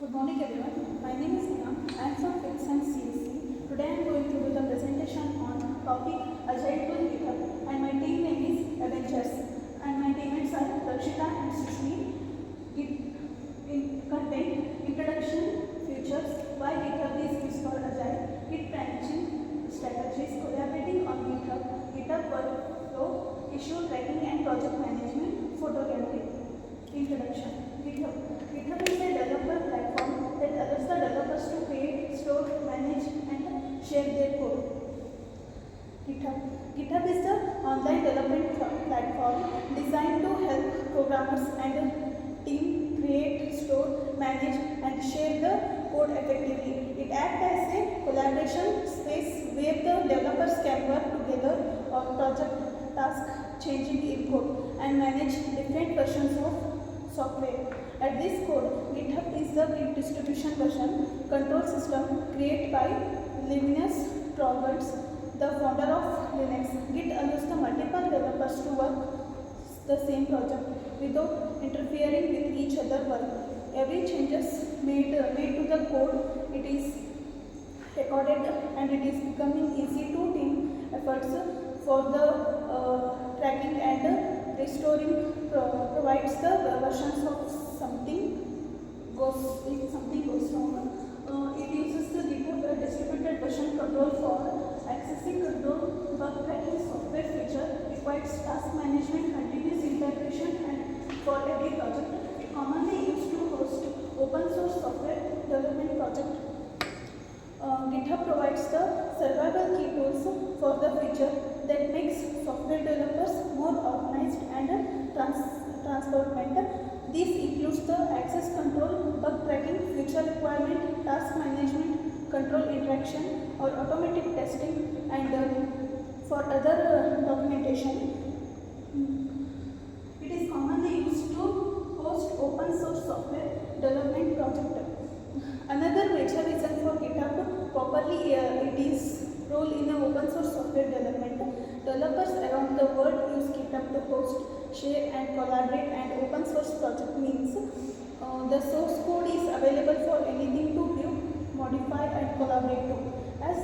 Good morning everyone. My name is Neha. I am from Fifth Science CSC. Today I am going to do the presentation on topic Agile Tool GitHub, and my team name is Avengers, and my teammates are Rakshita and Sushmi. Content introduction, features, why GitHub is used for Agile, Git branching strategies, collaborating on GitHub, GitHub workflow, issue tracking and project management, photo gallery. Introduction. GitHub is a developer platform that allows the developers to create, store, manage and share their code. GitHub is the online development platform designed to help programmers and team create, store, manage and share the code effectively. It acts as a collaboration space where the developers can work together on project tasks, changing in code and manage different versions of software. At this code, GitHub is the Git distribution version control system created by Linus Torvalds, the founder of Linux. Git allows the multiple developers to work the same project without interfering with each other's work. Every changes made to the code, it is recorded and it is becoming easy to team efforts for the tracking and restoring provides the versions of if something goes wrong. It uses the GitHub distributed version control for accessing control bug tracking software feature, requires task management, continuous integration and for every project. It commonly used to host open source software development project. GitHub provides the survival key tools for the feature that makes software developers more organized and transparent. This includes the access control, bug tracking, feature requirement, task management, control interaction or automatic testing and for other documentation. It is commonly used to host open source software development project. Another major reason for GitHub properly it is role in open source software development. Developers around the world use GitHub to host, share and collaborate, and open source project means the source code is available for anything to view, modify and collaborate to. As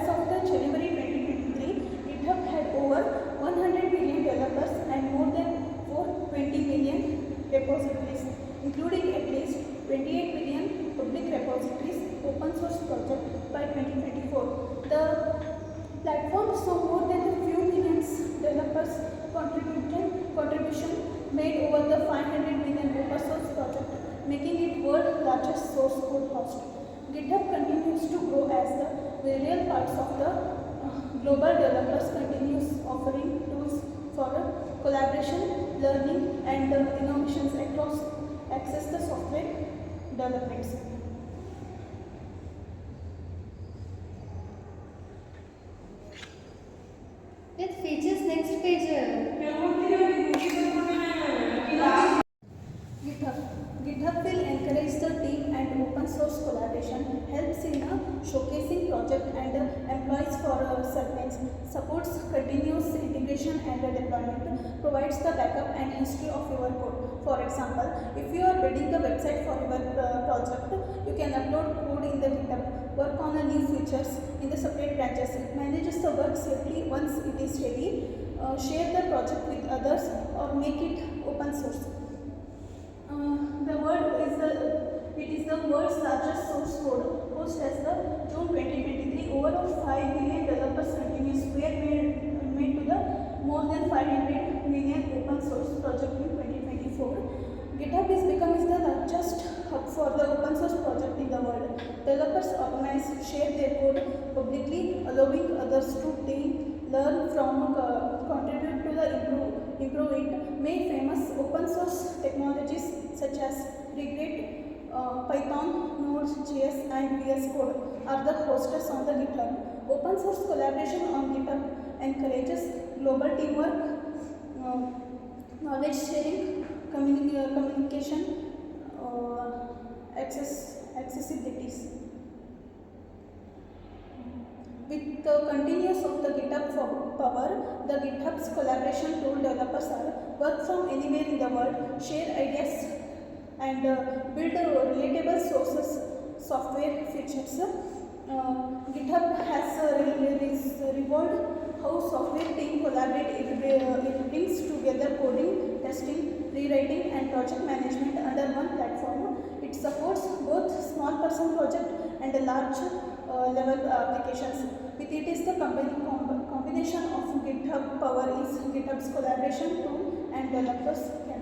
of the January 2023, GitHub had over 100 million developers and more than 420 million repositories, including at least 28 million public repositories open source project by 2024. The platform saw more than a few million developers contribution made over the 500 million open source project, making it world's largest source code host. GitHub continues to grow as the various parts of the global developers continues offering tools for collaboration, learning and innovations across access the software developments. With features next page. GitHub will encourage the team and open source collaboration, helps in showcasing project and employees for surveys, supports continuous integration and deployment, provides the backup and history of your code. For example, if you are building the website for your project, you can upload code in the GitHub, work on the new features in the separate branches, manages the work safely once it is ready, share the project with others or make it open source. It is the world's largest source code host as the June 2023. Over 5 million developers continuous were made to the more than 500 million open source project in 2024. GitHub is becoming the largest hub for the open source project in the world. Developers organize, share their code publicly, allowing others to learn from, contribute to the improve it. Many famous open source technologies such as Regret, Python, Node.js and VS Code are the hosters on the GitHub. Open source collaboration on GitHub encourages global teamwork, knowledge sharing, communication, accessibilities. With the continuous of the GitHub power, the GitHub's collaboration tool developers are work from anywhere in the world, share ideas and build relatable sources software features. GitHub has revolved how software team collaborate. It brings together coding, testing, rewriting, and project management under one platform. It supports both small person project and a large level applications. With it is the combination of GitHub power is GitHub's collaboration tool and developers can.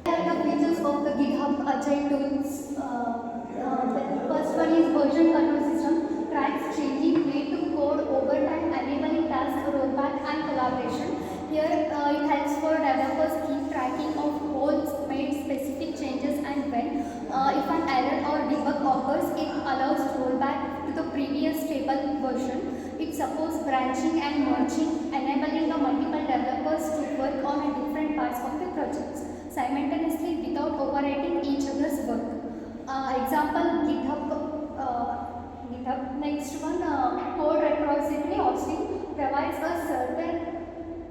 Thank you. The features of the GitHub Agile tools. The first one is version control system. Tracks changing way to code over time, enabling task rollback and collaboration. Here it helps for developers keep tracking of codes made, specific changes, and when. If an error or debug occurs, it allows rollback to the previous stable version. It supports branching and merging, enabling the multiple developers to work on a different parts of the projects simultaneously without overwriting each other's work. Example GitHub. Next one, code repository hosting provides a certain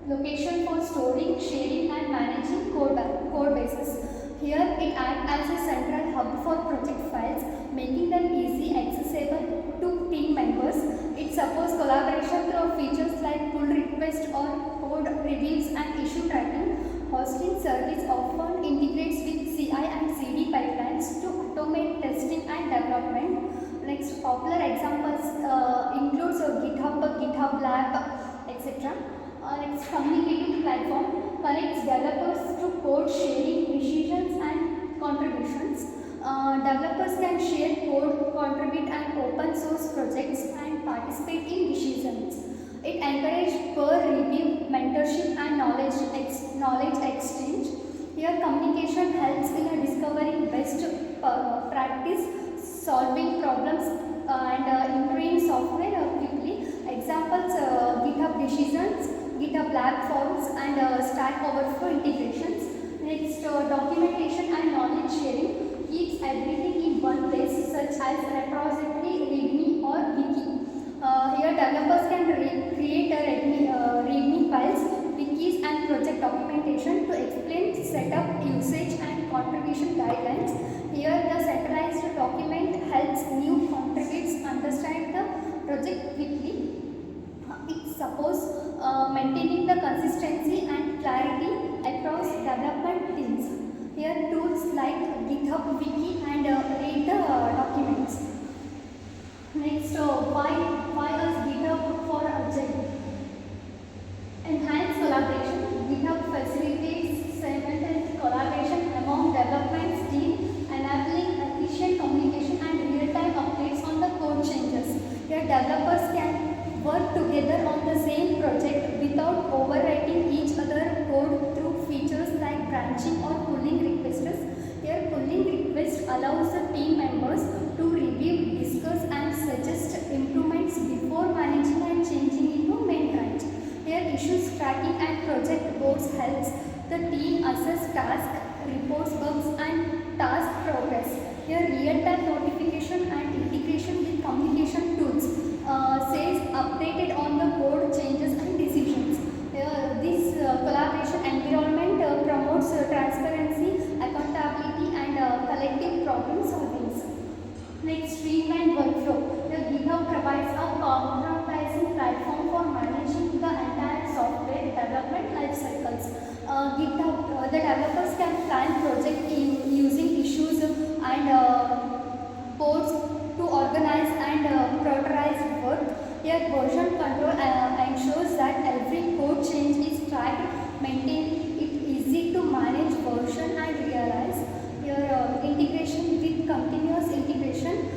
location for storing, sharing, and managing code bases. Here it acts as a central hub for project files, making them easy accessible to team members. It supports collaboration through features like pull request or code reviews and issue tracking. Hosting service often integrates with CI and CD pipelines to automate testing and development. Next, popular examples includes GitHub, GitHub Lab, etc. Next, communicating platform connects developers to code sharing, decisions, and contributions. Developers can share code, contribute, and open source projects and participate in decisions. It encourages peer review, mentorship, and knowledge exchange. Here, communication helps in discovering best practice, solving problems, and improving software quickly. Examples: GitHub Decisions, GitHub Lab Forms, and Stack Overflow integrations. Next, documentation and knowledge sharing keeps everything in one place, such as repository, README, or wiki. Here, developers can create README files, wikis, and project documentation to explain setup, usage, and contribution guidelines. Here, the centralized document helps new contributors understand the project quickly. It supports maintaining the consistency and clarity across development teams. Here, tools like GitHub Wiki and read the documents. Next, why is GitHub for Agile? Enhance collaboration. GitHub facilitates simultaneous collaboration among development teams, enabling efficient communication and real-time updates on the code changes. Here, developers can work together on the same project without overwriting each other's code through features like branching or pulling requests. Here, pulling request allows the team members to review, discuss, and suggest improvements before managing and changing into main branch. Here, issues tracking and project boards helps the team assess tasks, reports bugs, and task progress. Here, real-time notification and integration with communication tools says updated on the code changes and decisions. This collaboration environment promotes transparency, accountability, and collective problem solving. Next, streamlined workflow. The GitHub provides a comprehensive platform for managing the entire software development life cycles. GitHub, the developers can plan project using issues and boards to organize and prioritize work. Here, version control ensures that every code change is tracked, maintaining it easy to manage version and realize. Here, integration with continuous integration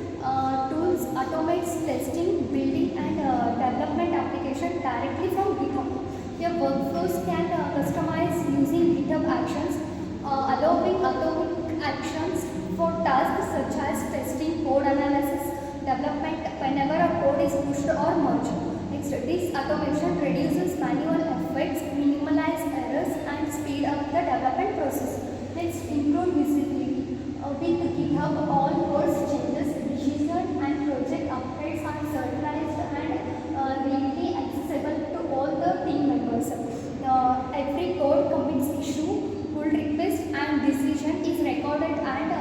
tools automates testing, building, and development application directly from GitHub. Here, workflows can customize using GitHub Actions, allowing atomic actions for tasks such as testing, code analysis, development whenever a code is pushed or merged. Next, this automation reduces manual efforts, minimizes errors, and speed up the development process. Next, improve visibility. With GitHub, all code changes, decisions, and project updates are centralized and readily accessible to all the team members. Every code commits issue, pull request, and decision is recorded and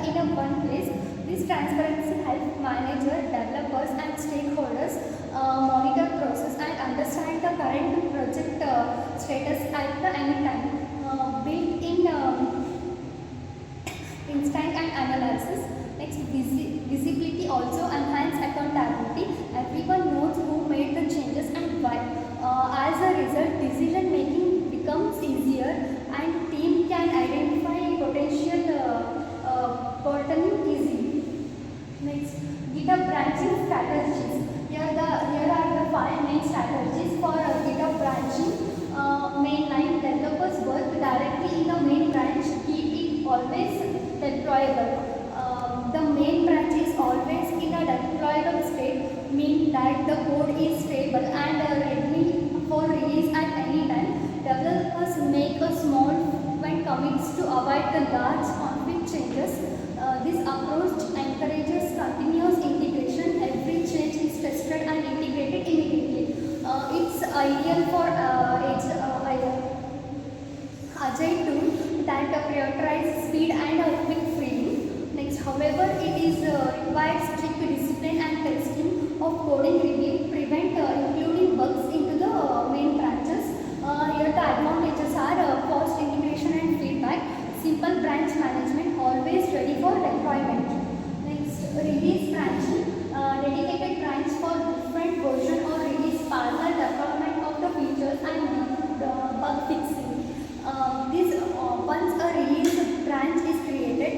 in a one place. This transparency helps managers, developers and stakeholders monitor process and understand the current project status at the any time. Built-in instant and analysis. Next, visibility also enhance accountability. Everyone knows who made the changes and why. As a result, decision making becomes easier and team can identify potential bottleneck easily. Next, GitHub branching strategies. Here are the 5 main strategies for GitHub branching. Mainline developers work directly in the main branch, keep it always deployable. The main branch is always in a deployable state, mean that the code is stable and ready for release at any time. Developers make a small when commits to avoid the large config changes. This approach encourages continuous integration. Every change is tested and integrated immediately. It's ideal for agile tool that prioritize speed and quick feeding. Next, however, it is requires strict discipline and testing of coding review, prevent including bugs into the main branches. Here the advantages are fast integration and feedback, simple branch management, always ready for deployment. Next, release branching, dedicated branch for different version or release parallel development of the features and bug fixing. Once a release branch is created,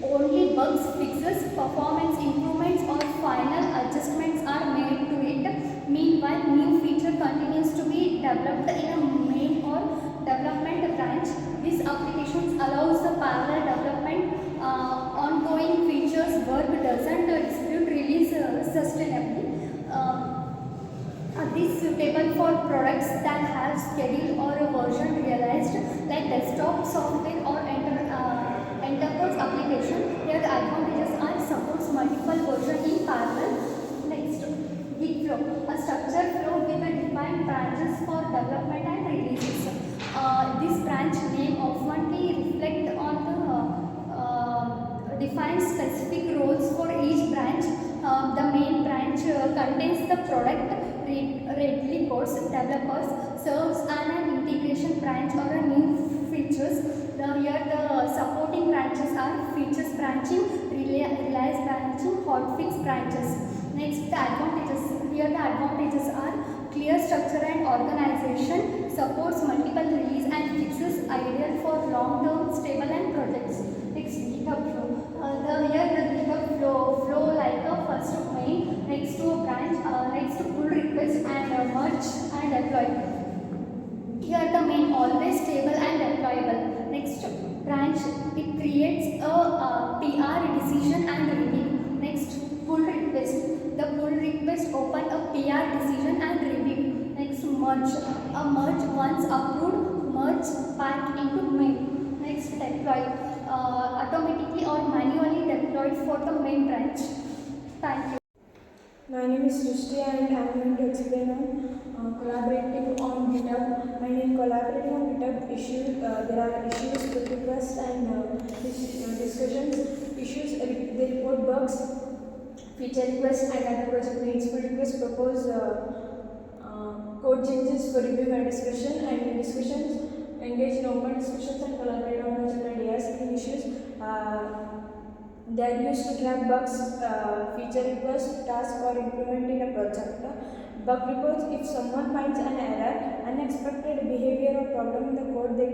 only bugs, fixes, performance improvements or final adjustments are made to it. Meanwhile, new feature continues to be developed in a main or development branch. This applications allows the parallel development, ongoing features work doesn't dispute release sustainably. This suitable for products that have schedule or a version realized like desktop software or enterprise application. Here the advantages are supports multiple versions in parallel. Next, Git flow, a structured flow with a defined branches for development and releases. This branch name often reflect on the defines specific roles for each branch. The main branch contains the product, readily codes, developers, serves an integration branch or a new features. Here the supporting branches are features branching, release branching, hotfix branches. Next, the advantages. Here the advantages are clear structure and organization, supports multiple release and fixes, ideal for long-term stable and projects. Next, GitHub flow. Here the GitHub flow like a first main, next to a branch, next to pull request and merge and deploy. Here the main always stable and deployable. Next, branch, it creates a PR decision and review. Next, pull request. The pull request open a PR decision and review. Next, merge. A merge once approved, merge back into main. Next, deploy. Automatically or manually deployed for the main branch. Thank you. My name is Srishti and I am going to explain on collaborating on GitHub. And in collaborating on GitHub issues, there are issues, pull requests and discussions. Issues, they report bugs, feature requests and other project needs. Pull requests propose code changes for review and discussion, and in discussions engage in open discussions and collaborate on project ideas. In issues, they are used to track bugs, feature requests, tasks or implement in a project. Bug reports, if someone finds an error, unexpected behavior or problem in the code, they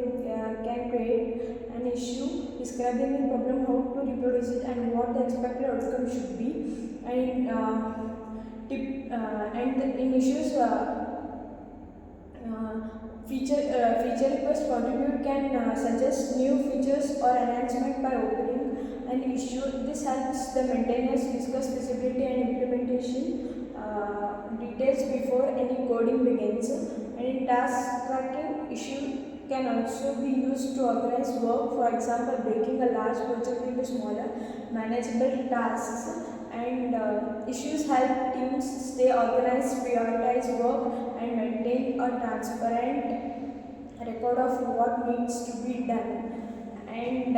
can create an issue describing the problem, how to reproduce it and what the expected outcome should be. And in issues, feature request contribute can suggest new features or enhancement by opening an issue. This helps the maintainers discuss feasibility and implementation details before any coding begins. And in task tracking, issue can also be used to organize work, for example breaking a large project into smaller manageable tasks. And issues help teams stay organized, prioritize work and maintain a transparent record of what needs to be done. And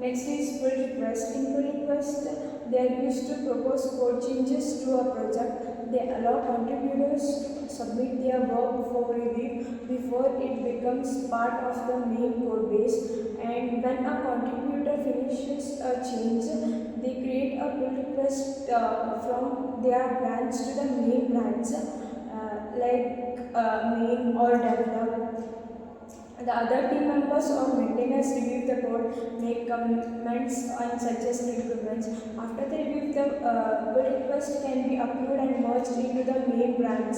Next is pull request. In pull request, they are used to propose code changes to a project. They allow contributors to submit their work for review before it becomes part of the main code base. And when a contributor finishes a change, they create a pull request from their branch to the main branch, main or develop. The other team members or maintainers review the code, make comments and suggest improvements. After the review, the pull request can be uploaded and merged into the main branch.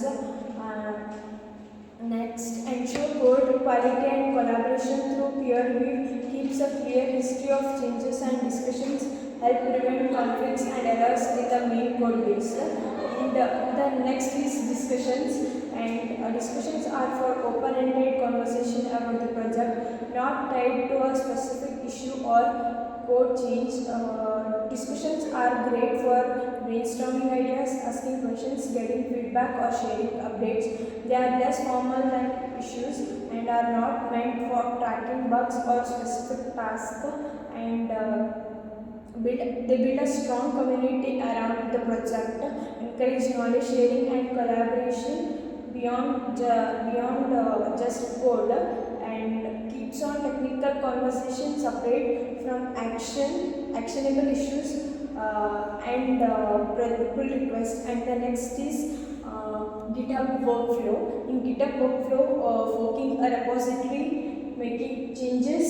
Next, ensure code quality and collaboration through peer review keeps a clear history of changes and discussions, help prevent conflicts and errors with the main code base. The next is discussions, and discussions are for open-ended conversation about the project, not tied to a specific issue or code change. Discussions are great for brainstorming ideas, asking questions, getting feedback or sharing updates. They are less formal than issues and are not meant for tracking bugs or specific tasks, and they build a strong community around the project, encourage knowledge sharing and collaboration beyond just code, and keeps on technical conversation separate from actionable issues, and pull request. And the next is GitHub workflow. In GitHub workflow, forking a repository, making changes,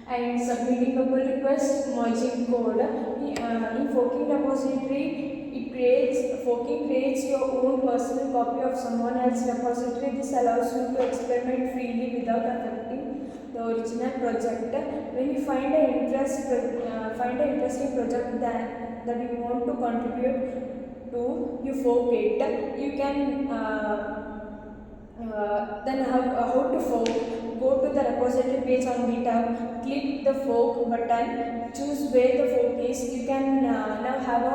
and submitting a pull request, merging code. In forking repository, forking creates your own personal copy of someone else's repository. This allows you to experiment freely without affecting the original project. When you find an interesting project that you want to contribute to, you fork it. You can then how to fork. Go to the repository page on GitHub, click the fork button, choose where the fork is. You can now have a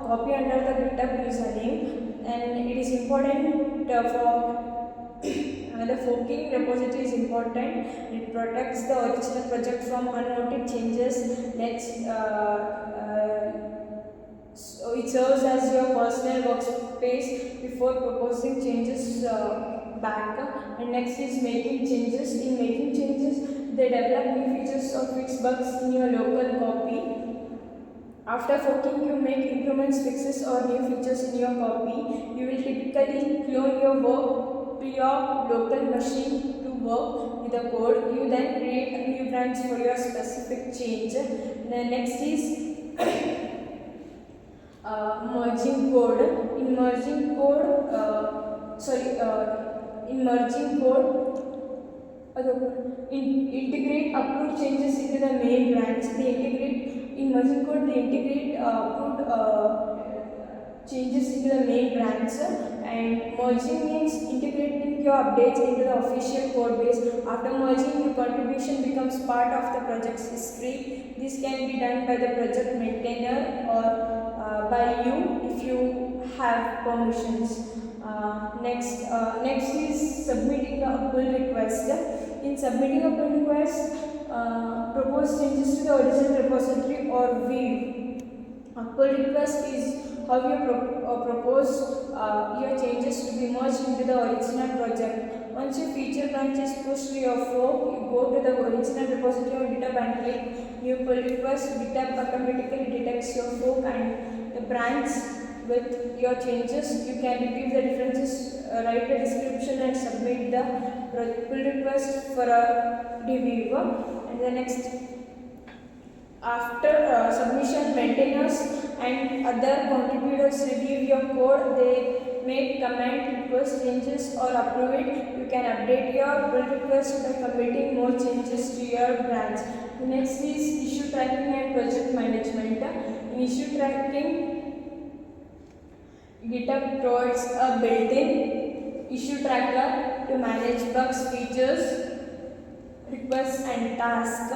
copy under the GitHub username, and it is important for the forking repository is important. It protects the original project from unwanted changes. So it serves as your personal workspace before proposing changes back. And next is making changes. In making changes, they develop new features or fix bugs in your local copy. After forking, you make improvements, fixes or new features in your copy. You will typically clone your work to your local machine to work with the code. You then create a new branch for your specific change. The next is merging code. In merging code, integrate upload changes into the main branch. In merging code, they integrate upload changes into the main branch, and merging means integrating your updates into the official code base. After merging, your contribution becomes part of the project's history. This can be done by the project maintainer or by you if you have permissions. Next is submitting a pull request. In submitting a pull request, propose changes to the original repository or view. A pull request is how you propose your changes to be merged into the original project. Once your feature branch is pushed to your fork, you go to the original repository on GitHub and click new pull request. GitHub automatically detects your fork and the branch with your changes. You can retrieve the differences, write a description and submit the pull request for a review. And the next, after submission, maintainers and other contributors review your code. They make comment, request changes or approve it. You can update your pull request by committing more changes to your branch. The next is issue tracking and project management. In issue tracking, GitHub provides a built-in issue tracker to manage bugs, features, requests and tasks.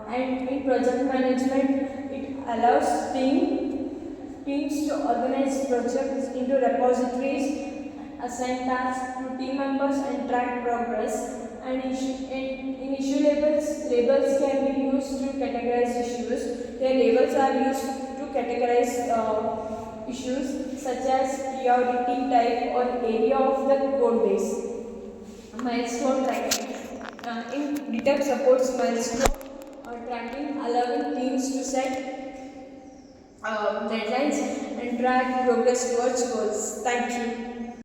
And in project management, it allows teams to organize projects into repositories, assign tasks to team members and track progress. in issue labels can be used to categorize issues. Here labels are used to categorize issues such as priority, type or area of the code base. Milestone tracking. In GitHub supports milestone tracking, allowing teams to set deadlines and track progress towards goals. Thank you.